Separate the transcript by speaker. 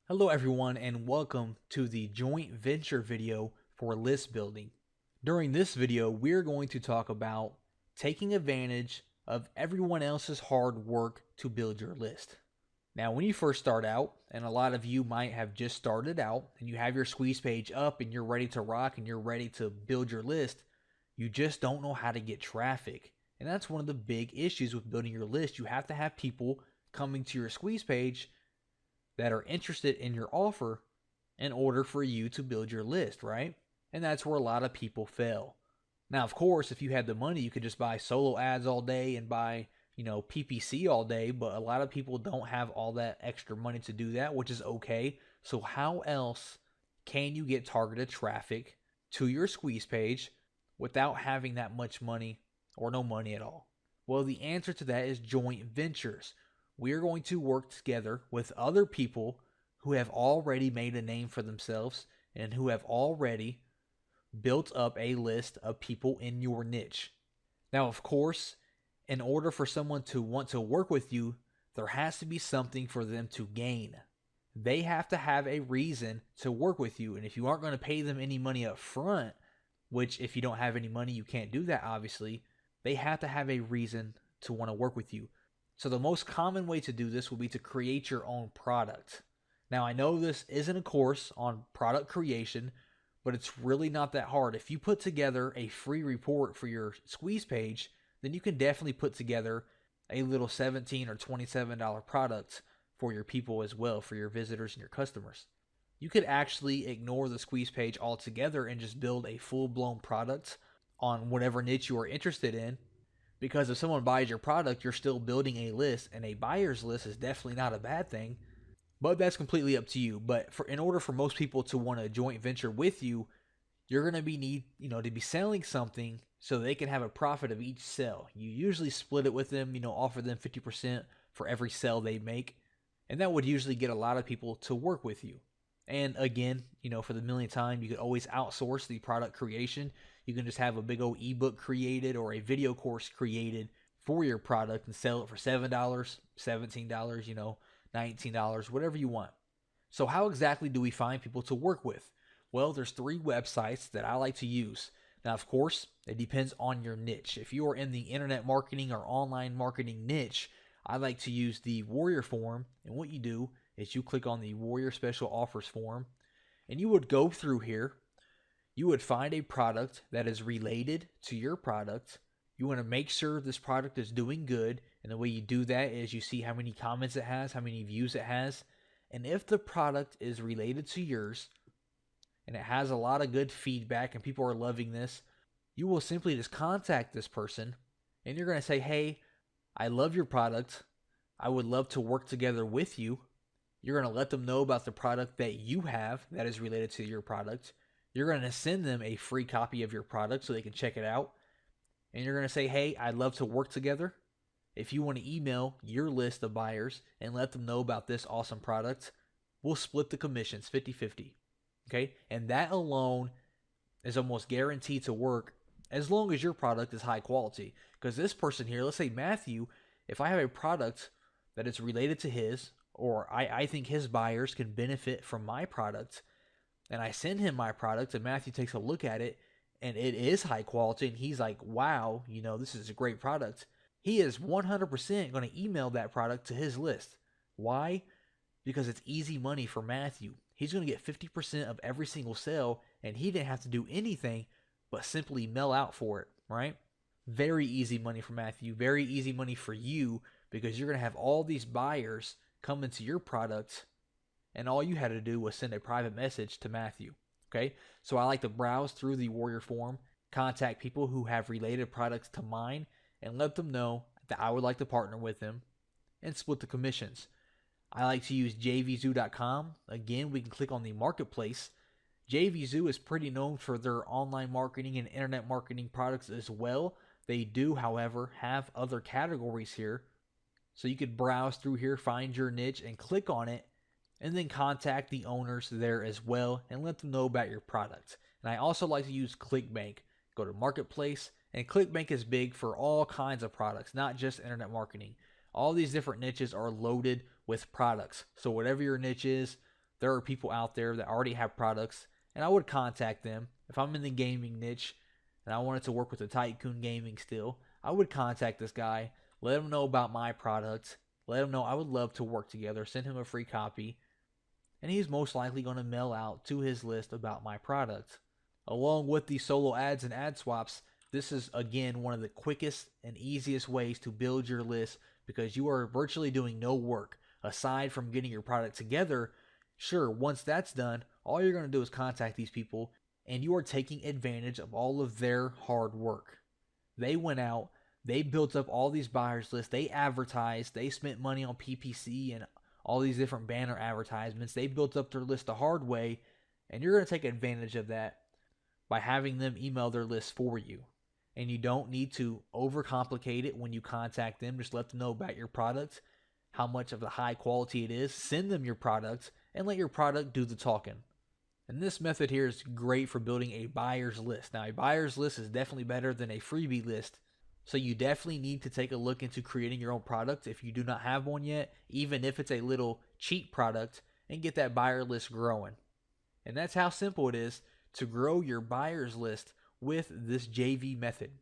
Speaker 1: Hello everyone and welcome to the joint venture video for list building. During this video, we're going to talk about taking advantage of everyone else's hard work to build your list. Now, when you first start out, and a lot of you might have just started out and you have your squeeze page up and you're ready to rock and you're ready to build your list, you just don't know how to get traffic. And that's one of the big issues with building your list. You have to have people coming to your squeeze page that are interested in your offer in order for you to build your list, right? And that's where a lot of people fail. Now, of course, if you had the money, you could just buy solo ads all day and buy, PPC all day, but a lot of people don't have all that extra money to do that, which is okay. So how else can you get targeted traffic to your squeeze page without having that much money or no money at all? Well, the answer to that is joint ventures. We are going to work together with other people who have already made a name for themselves and who have already built up a list of people in your niche. Now, of course, in order for someone to want to work with you, there has to be something for them to gain. They have to have a reason to work with you. And if you aren't going to pay them any money up front, which if you don't have any money, you can't do that, obviously, they have to have a reason to want to work with you. So the most common way to do this will be to create your own product. Now, I know this isn't a course on product creation, but it's really not that hard. If you put together a free report for your squeeze page, then you can definitely put together a little $17 or $27 product for your people as well, for your visitors and your customers. You could actually ignore the squeeze page altogether and just build a full-blown product on whatever niche you are interested in. Because if someone buys your product, you're still building a list, and a buyer's list is definitely not a bad thing. But that's completely up to you. But in order for most people to want to joint venture with you, you're going to need to be selling something so they can have a profit of each sale. You usually split it with them, offer them 50% for every sale they make, and that would usually get a lot of people to work with you. And again, for the millionth time, you could always outsource the product creation. You can just have a big old ebook created or a video course created for your product and sell it for $7, $17, $19, whatever you want. So how exactly do we find people to work with? Well, there's 3 websites that I like to use. Now, of course, it depends on your niche. If you are in the internet marketing or online marketing niche, I like to use the Warrior form. And what you do is you click on the Warrior Special Offers form, and you would go through here. You would find a product that is related to your product. You want to make sure this product is doing good, and the way you do that is you see how many comments it has, how many views it has, and if the product is related to yours and it has a lot of good feedback and people are loving this, you will simply just contact this person and you're going to say, hey, I love your product. I would love to work together with you. You're going to let them know about the product that you have that is related to your product. You're going to send them a free copy of your product so they can check it out. And you're going to say, hey, I'd love to work together. If you want to email your list of buyers and let them know about this awesome product, we'll split the commissions 50-50. Okay? And that alone is almost guaranteed to work as long as your product is high quality. Because this person here, let's say Matthew, if I have a product that is related to his, or I think his buyers can benefit from my product, and I send him my product and Matthew takes a look at it and it is high quality and he's like, wow, this is a great product. He is 100% going to email that product to his list. Why? Because it's easy money for Matthew. He's going to get 50% of every single sale and he didn't have to do anything but simply mail out for it, right? Very easy money for Matthew. Very easy money for you because you're going to have all these buyers come into your product and all you had to do was send a private message to Matthew. Okay, so I like to browse through the Warrior form, contact people who have related products to mine, and let them know that I would like to partner with them and split the commissions. I like to use jvzoo.com. Again, we can click on the marketplace. JVZoo is pretty known for their online marketing and internet marketing products as well. They do, however, have other categories here. So you could browse through here, find your niche, and click on it, and then contact the owners there as well and let them know about your product. And I also like to use ClickBank. Go to Marketplace, and ClickBank is big for all kinds of products, not just internet marketing. All these different niches are loaded with products. So whatever your niche is, there are people out there that already have products, and I would contact them. If I'm in the gaming niche and I wanted to work with the Tycoon Gaming still, I would contact this guy, let him know about my products, let him know I would love to work together, send him a free copy, and he's most likely going to mail out to his list about my products. Along with the solo ads and ad swaps, this is again one of the quickest and easiest ways to build your list because you are virtually doing no work aside from getting your product together. Sure, once that's done, all you're going to do is contact these people and you are taking advantage of all of their hard work. They went out, they built up all these buyers lists, they advertised, they spent money on PPC and all these different banner advertisements. They built up their list the hard way, and you're going to take advantage of that by having them email their list for you. And you don't need to overcomplicate it when you contact them. Just let them know about your product, how much of the high quality it is. Send them your product and let your product do the talking. And this method here is great for building a buyer's list. Now, a buyer's list is definitely better than a freebie list. So you definitely need to take a look into creating your own product if you do not have one yet, even if it's a little cheap product, and get that buyer list growing. And that's how simple it is to grow your buyer's list with this JV method.